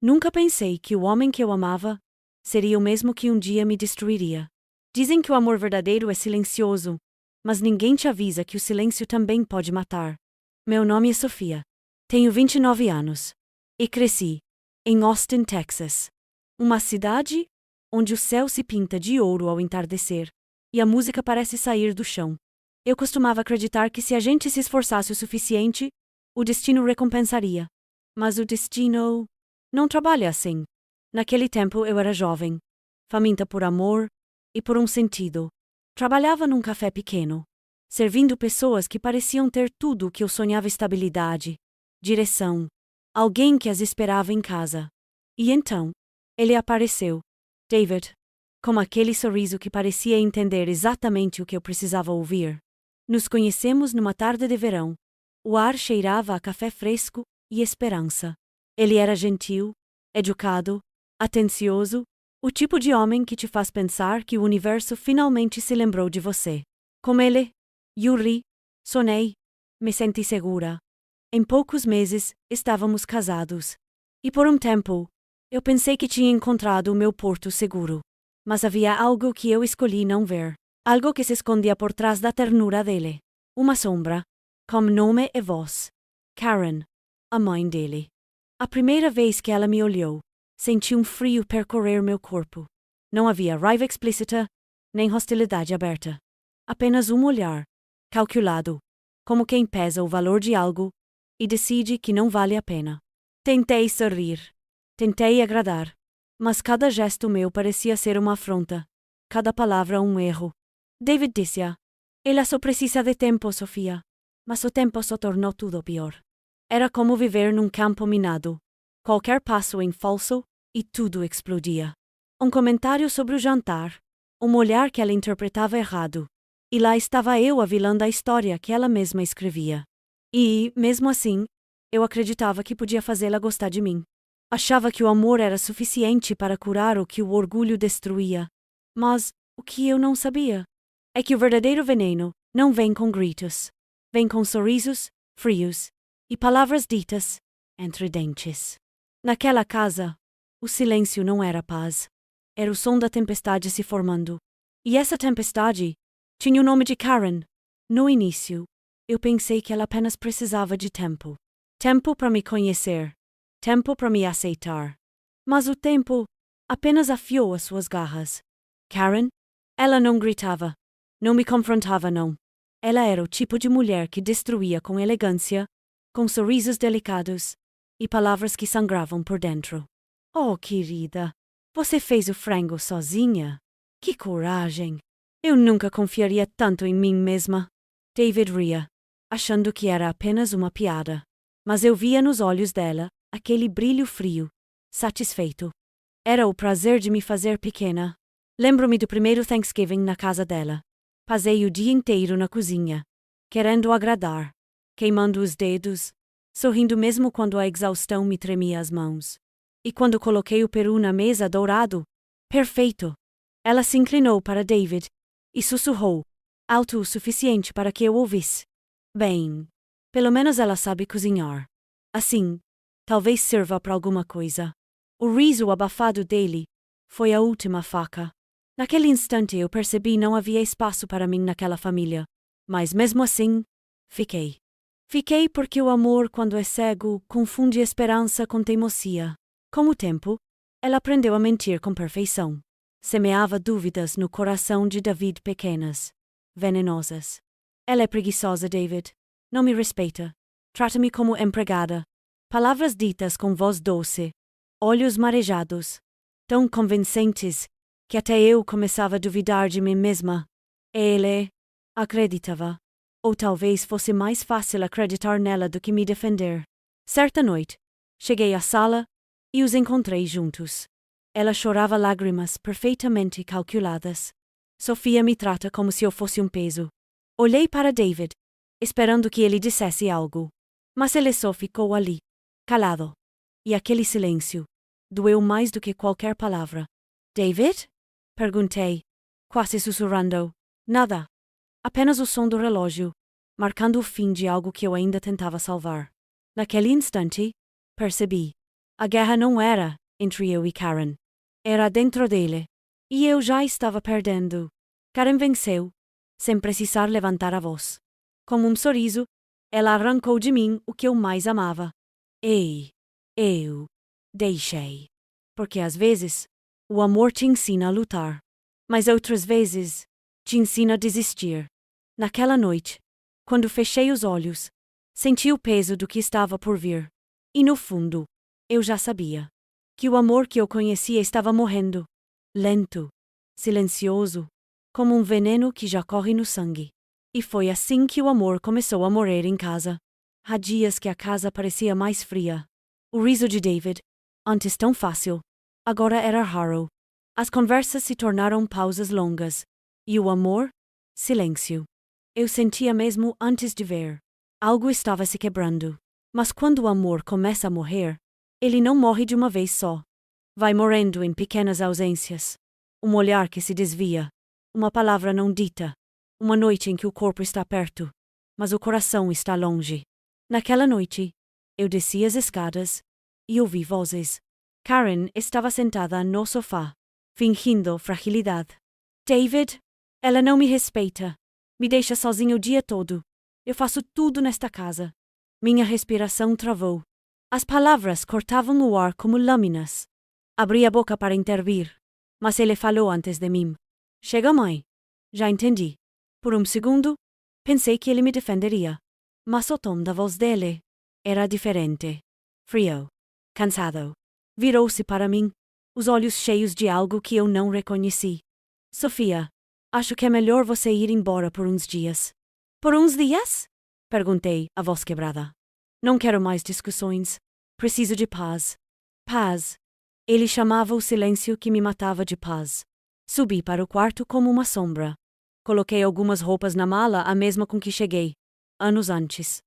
Nunca pensei que o homem que eu amava seria o mesmo que um dia me destruiria. Dizem que o amor verdadeiro é silencioso, mas ninguém te avisa que o silêncio também pode matar. Meu nome é Sofia. Tenho 29 anos. E cresci em Austin, Texas. Uma cidade onde o céu se pinta de ouro ao entardecer e a música parece sair do chão. Eu costumava acreditar que se a gente se esforçasse o suficiente, o destino recompensaria. Mas o destino não trabalha assim. Naquele tempo eu era jovem, faminta por amor e por um sentido. Trabalhava num café pequeno, servindo pessoas que pareciam ter tudo o que eu sonhava: estabilidade, direção, alguém que as esperava em casa. E então, ele apareceu. David, com aquele sorriso que parecia entender exatamente o que eu precisava ouvir. Nos conhecemos numa tarde de verão. O ar cheirava a café fresco e esperança. Ele era gentil, educado, atencioso, o tipo de homem que te faz pensar que o universo finalmente se lembrou de você. Com ele, Yuri, sonhei, me senti segura. Em poucos meses, estávamos casados. E por um tempo, eu pensei que tinha encontrado o meu porto seguro. Mas havia algo que eu escolhi não ver. Algo que se escondia por trás da ternura dele. Uma sombra, com nome e voz. Karen, a mãe dele. A primeira vez que ela me olhou, senti um frio percorrer meu corpo. Não havia raiva explícita, nem hostilidade aberta. Apenas um olhar, calculado, como quem pesa o valor de algo e decide que não vale a pena. Tentei sorrir. Tentei agradar. Mas cada gesto meu parecia ser uma afronta. Cada palavra um erro. David disse-a. Ela só precisa de tempo, Sofia. Mas o tempo só tornou tudo pior. Era como viver num campo minado. Qualquer passo em falso e tudo explodia. Um comentário sobre o jantar. Um olhar que ela interpretava errado. E lá estava eu, a vilã da história que ela mesma escrevia. E, mesmo assim, eu acreditava que podia fazê-la gostar de mim. Achava que o amor era suficiente para curar o que o orgulho destruía. Mas o que eu não sabia é que o verdadeiro veneno não vem com gritos. Vem com sorrisos frios e palavras ditas entre dentes. Naquela casa, o silêncio não era paz. Era o som da tempestade se formando. E essa tempestade tinha o nome de Karen. No início, eu pensei que ela apenas precisava de tempo. Tempo para me conhecer. Tempo para me aceitar. Mas o tempo apenas afiou as suas garras. Karen? Ela não gritava. Não me confrontava, não. Ela era o tipo de mulher que destruía com elegância, com sorrisos delicados e palavras que sangravam por dentro. Oh, querida, você fez o frango sozinha? Que coragem! Eu nunca confiaria tanto em mim mesma. David ria, achando que era apenas uma piada. Mas eu via nos olhos dela aquele brilho frio, satisfeito. Era o prazer de me fazer pequena. Lembro-me do primeiro Thanksgiving na casa dela. Passei o dia inteiro na cozinha, querendo agradar, queimando os dedos, sorrindo mesmo quando a exaustão me tremia as mãos. E quando coloquei o peru na mesa dourado, perfeito! Ela se inclinou para David e sussurrou, alto o suficiente para que eu ouvisse. Bem, pelo menos ela sabe cozinhar. Assim, talvez sirva para alguma coisa. O riso abafado dele foi a última faca. Naquele instante eu percebi não havia espaço para mim naquela família. Mas mesmo assim, fiquei. Fiquei porque o amor, quando é cego, confunde esperança com teimosia. Com o tempo, ela aprendeu a mentir com perfeição. Semeava dúvidas no coração de David pequenas, venenosas. Ela é preguiçosa, David. Não me respeita. Trata-me como empregada. Palavras ditas com voz doce. Olhos marejados. Tão convincentes que até eu começava a duvidar de mim mesma. Ele acreditava. Ou talvez fosse mais fácil acreditar nela do que me defender. Certa noite, cheguei à sala e os encontrei juntos. Ela chorava lágrimas perfeitamente calculadas. Sofia me trata como se eu fosse um peso. Olhei para David, esperando que ele dissesse algo. Mas ele só ficou ali, calado. E aquele silêncio doeu mais do que qualquer palavra. David? Perguntei, quase sussurrando. Nada. Apenas o som do relógio, marcando o fim de algo que eu ainda tentava salvar. Naquele instante, percebi. A guerra não era entre eu e Karen. Era dentro dele. E eu já estava perdendo. Karen venceu, sem precisar levantar a voz. Com um sorriso, ela arrancou de mim o que eu mais amava. Ei, eu deixei. Porque às vezes, o amor te ensina a lutar. Mas outras vezes, te ensina a desistir. Naquela noite, quando fechei os olhos, senti o peso do que estava por vir. E no fundo, eu já sabia que o amor que eu conhecia estava morrendo. Lento, silencioso, como um veneno que já corre no sangue. E foi assim que o amor começou a morrer em casa. Há dias que a casa parecia mais fria. O riso de David, antes tão fácil, agora era raro. As conversas se tornaram pausas longas. E o amor? Silêncio. Eu sentia mesmo antes de ver. Algo estava se quebrando. Mas quando o amor começa a morrer, ele não morre de uma vez só. Vai morrendo em pequenas ausências. Um olhar que se desvia. Uma palavra não dita. Uma noite em que o corpo está perto, mas o coração está longe. Naquela noite, eu desci as escadas e ouvi vozes. Karen estava sentada no sofá, fingindo fragilidade. David, ela não me respeita. Me deixa sozinha o dia todo. Eu faço tudo nesta casa. Minha respiração travou. As palavras cortavam o ar como lâminas. Abri a boca para intervir, mas ele falou antes de mim. Chega, mãe. Já entendi. Por um segundo, pensei que ele me defenderia. Mas o tom da voz dele era diferente. Frio. Cansado. Virou-se para mim, os olhos cheios de algo que eu não reconheci. Sofia, acho que é melhor você ir embora por uns dias. Por uns dias? Perguntei, a voz quebrada. Não quero mais discussões. Preciso de paz. Paz. Ele chamava o silêncio que me matava de paz. Subi para o quarto como uma sombra. Coloquei algumas roupas na mala, a mesma com que cheguei, anos antes.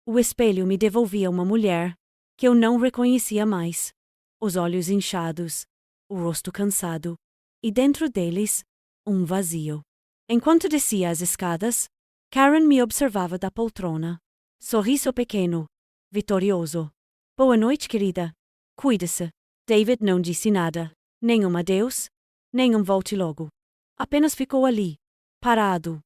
O espelho me devolvia uma mulher que eu não reconhecia mais. Os olhos inchados, o rosto cansado, e dentro deles, um vazio. Enquanto descia as escadas, Karen me observava da poltrona. Sorriso pequeno, vitorioso. Boa noite, querida. Cuide-se. David não disse nada, nem um adeus, nem um volte logo. Apenas ficou ali, parado,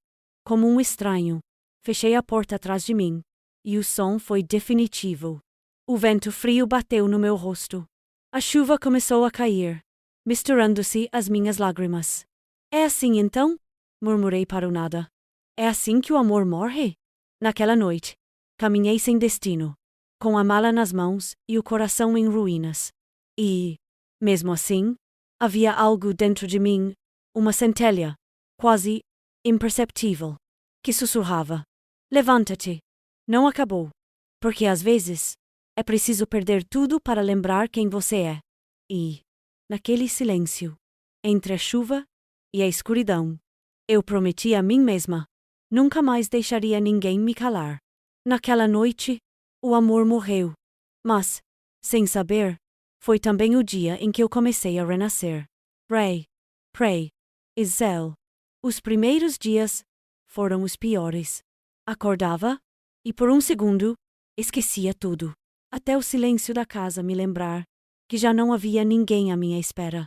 como um estranho. Fechei a porta atrás de mim, e o som foi definitivo. O vento frio bateu no meu rosto. A chuva começou a cair, misturando-se às minhas lágrimas. É assim então? Murmurei para o nada. É assim que o amor morre? Naquela noite, caminhei sem destino, com a mala nas mãos e o coração em ruínas. E, mesmo assim, havia algo dentro de mim, uma centelha, quase imperceptível, que sussurrava: levanta-te. Não acabou. Porque às vezes, é preciso perder tudo para lembrar quem você é. E, naquele silêncio, entre a chuva e a escuridão, eu prometi a mim mesma: nunca mais deixaria ninguém me calar. Naquela noite, o amor morreu. Mas, sem saber, foi também o dia em que eu comecei a renascer. Ray, Prey, Isel. Os primeiros dias foram os piores. Acordava e, por um segundo, esquecia tudo. Até o silêncio da casa me lembrar que já não havia ninguém à minha espera.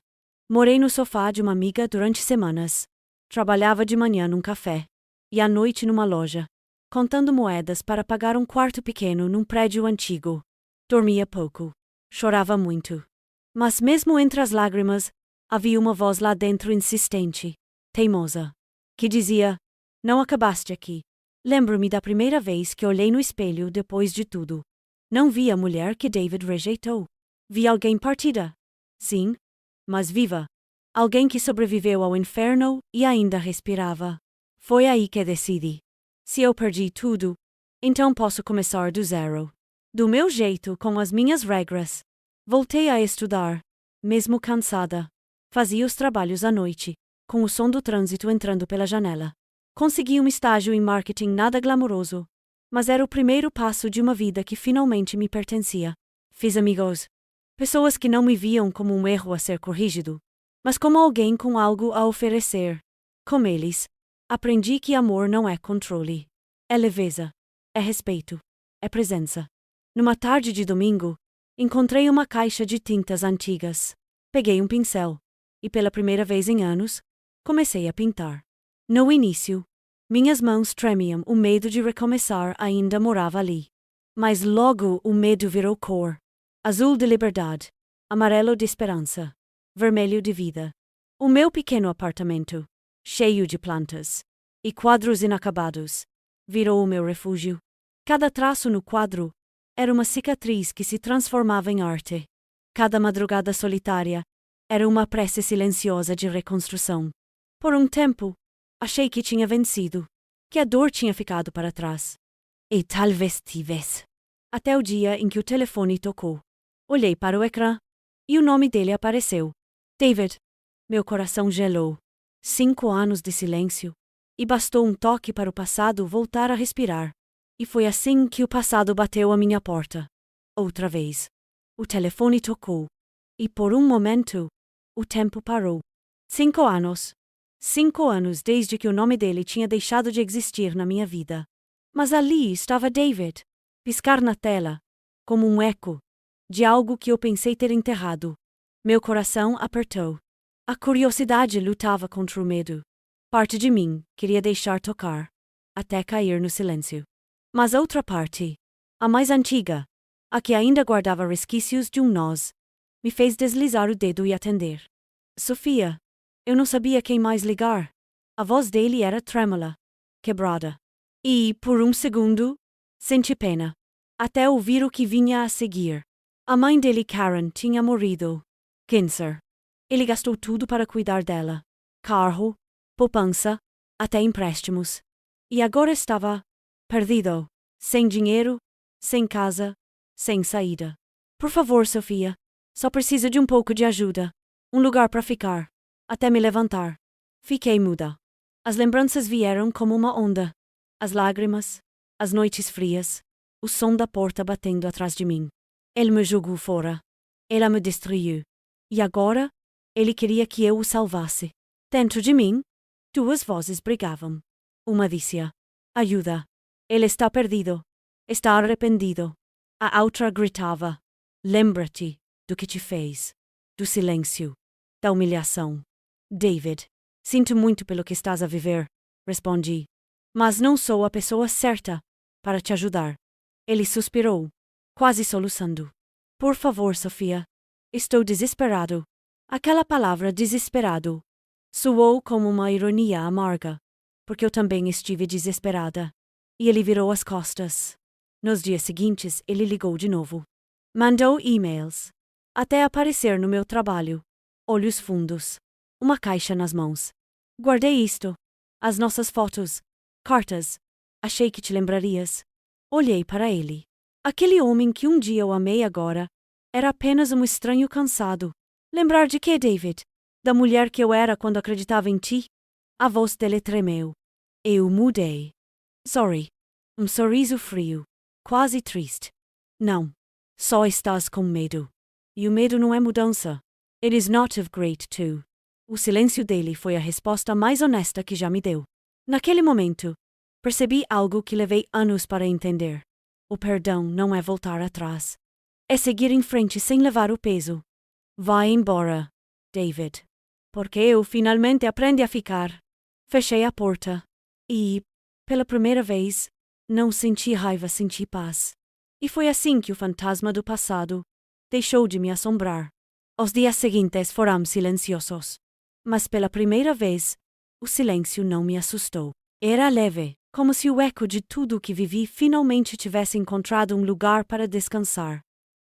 Morei no sofá de uma amiga durante semanas. Trabalhava de manhã num café e à noite numa loja, contando moedas para pagar um quarto pequeno num prédio antigo. Dormia pouco. Chorava muito. Mas mesmo entre as lágrimas, havia uma voz lá dentro insistente, teimosa, que dizia: não acabaste aqui. Lembro-me da primeira vez que olhei no espelho depois de tudo. Não vi a mulher que David rejeitou. Vi alguém partida. Sim, mas viva. Alguém que sobreviveu ao inferno e ainda respirava. Foi aí que decidi. Se eu perdi tudo, então posso começar do zero. Do meu jeito, com as minhas regras. Voltei a estudar, mesmo cansada. Fazia os trabalhos à noite, com o som do trânsito entrando pela janela. Consegui um estágio em marketing nada glamouroso, mas era o primeiro passo de uma vida que finalmente me pertencia. Fiz amigos. Pessoas que não me viam como um erro a ser corrigido, mas como alguém com algo a oferecer. Com eles, aprendi que amor não é controle. É leveza. É respeito. É presença. Numa tarde de domingo, Encontrei uma caixa de tintas antigas. Peguei um pincel. E pela primeira vez em anos, comecei a pintar. No início, minhas mãos tremiam, o medo de recomeçar ainda morava ali. Mas logo o medo virou cor. Azul de liberdade, amarelo de esperança, vermelho de vida. O meu pequeno apartamento, cheio de plantas e quadros inacabados, virou o meu refúgio. Cada traço no quadro era uma cicatriz que se transformava em arte. Cada madrugada solitária era uma prece silenciosa de reconstrução. Por um tempo, achei que tinha vencido, que a dor tinha ficado para trás. E talvez tivesse. Até o dia em que o telefone tocou. Olhei para o ecrã e o nome dele apareceu. David. Meu coração gelou. 5 anos de silêncio. E bastou um toque para o passado voltar a respirar. E foi assim que o passado bateu à minha porta. Outra vez. O telefone tocou. E por um momento, o tempo parou. 5 anos. 5 anos desde que o nome dele tinha deixado de existir na minha vida. Mas ali estava David. Piscar na tela, como um eco de algo que eu pensei ter enterrado. Meu coração apertou. A curiosidade lutava contra o medo. Parte de mim queria deixar tocar, até cair no silêncio. Mas a outra parte, a mais antiga, a que ainda guardava resquícios de um nós, me fez deslizar o dedo e atender. Sofia. Eu não sabia quem mais ligar. A voz dele era trêmula, quebrada. E, por um segundo, senti pena. Até ouvir o que vinha a seguir. A mãe dele, Karen, tinha morrido. Câncer. Ele gastou tudo para cuidar dela. Carro, poupança, até empréstimos. E agora estava perdido. Sem dinheiro, sem casa, sem saída. Por favor, Sofia. Só preciso de um pouco de ajuda. Um lugar para ficar. Até me levantar. Fiquei muda. As lembranças vieram como uma onda. As lágrimas, as noites frias, o som da porta batendo atrás de mim. Ele me jogou fora. Ela me destruiu. E agora, ele queria que eu o salvasse. Dentro de mim, 2 vozes brigavam. Uma dizia: ajuda. Ele está perdido. Está arrependido. A outra gritava: lembra-te do que te fez. Do silêncio. Da humilhação. David, sinto muito pelo que estás a viver, respondi. Mas não sou a pessoa certa para te ajudar. Ele suspirou, quase soluçando. Por favor, Sofia. Estou desesperado. Aquela palavra desesperado soou como uma ironia amarga, porque eu também estive desesperada. E ele virou as costas. Nos dias seguintes, ele ligou de novo. Mandou e-mails. Até aparecer no meu trabalho. Olhos fundos. Uma caixa nas mãos. Guardei isto. As nossas fotos. Cartas. Achei que te lembrarias. Olhei para ele. Aquele homem que um dia eu amei agora era apenas um estranho cansado. Lembrar de quê, David? Da mulher que eu era quando acreditava em ti? A voz dele tremeu. Eu mudei. Sorry. Um sorriso frio. Quase triste. Não. Só estás com medo. E o medo não é mudança. It is not of great too. O silêncio dele foi a resposta mais honesta que já me deu. Naquele momento, percebi algo que levei anos para entender. O perdão não é voltar atrás. É seguir em frente sem levar o peso. Vai embora, David. Porque eu finalmente aprendi a ficar. Fechei a porta. E, pela primeira vez, não senti raiva, senti paz. E foi assim que o fantasma do passado deixou de me assombrar. Os dias seguintes foram silenciosos. Mas pela primeira vez, o silêncio não me assustou. Era leve, como se o eco de tudo o que vivi finalmente tivesse encontrado um lugar para descansar.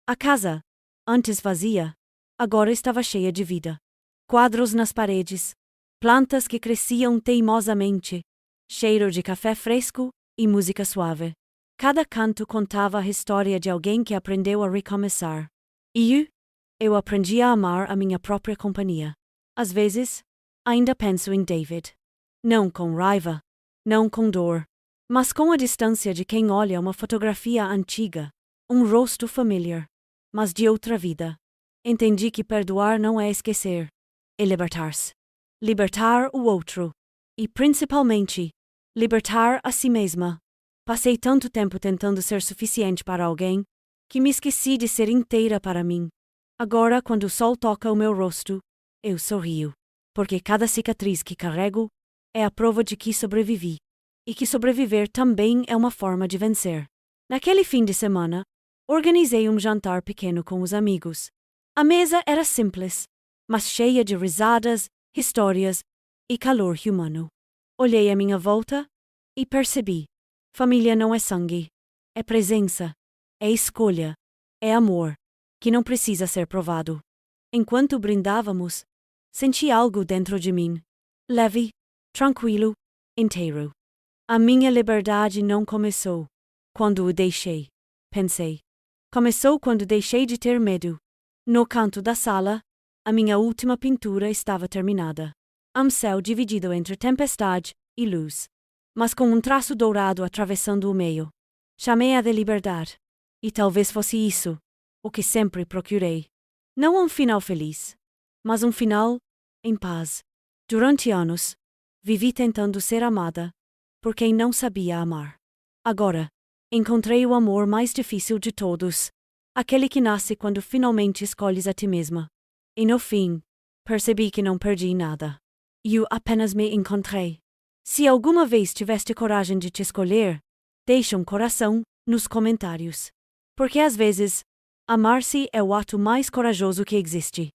A casa, antes vazia, agora estava cheia de vida. Quadros nas paredes, plantas que cresciam teimosamente, cheiro de café fresco e música suave. Cada canto contava a história de alguém que aprendeu a recomeçar. E eu aprendi a amar a minha própria companhia. Às vezes, ainda penso em David. Não com raiva, não com dor, mas com a distância de quem olha uma fotografia antiga, um rosto familiar, mas de outra vida. Entendi que perdoar não é esquecer, é libertar-se. Libertar o outro. E, principalmente, libertar a si mesma. Passei tanto tempo tentando ser suficiente para alguém, que me esqueci de ser inteira para mim. Agora, quando o sol toca o meu rosto, eu sorrio. Porque cada cicatriz que carrego é a prova de que sobrevivi. E que sobreviver também é uma forma de vencer. Naquele fim de semana, organizei um jantar pequeno com os amigos. A mesa era simples, mas cheia de risadas, histórias e calor humano. Olhei à minha volta e percebi: família não é sangue, é presença, é escolha, é amor, que não precisa ser provado. Enquanto brindávamos, senti algo dentro de mim, leve, tranquilo, inteiro. A minha liberdade não começou quando o deixei, pensei. Começou quando deixei de ter medo. No canto da sala, a minha última pintura estava terminada. Um céu dividido entre tempestade e luz, mas com um traço dourado atravessando o meio. Chamei-a de liberdade. E talvez fosse isso o que sempre procurei. Não um final feliz, mas um final em paz. Durante anos, vivi tentando ser amada por quem não sabia amar. Agora, encontrei o amor mais difícil de todos, aquele que nasce quando finalmente escolhes a ti mesma. E no fim, percebi que não perdi nada. Eu apenas me encontrei. Se alguma vez tiveste coragem de te escolher, deixa um coração nos comentários. Porque às vezes, amar-se é o ato mais corajoso que existe.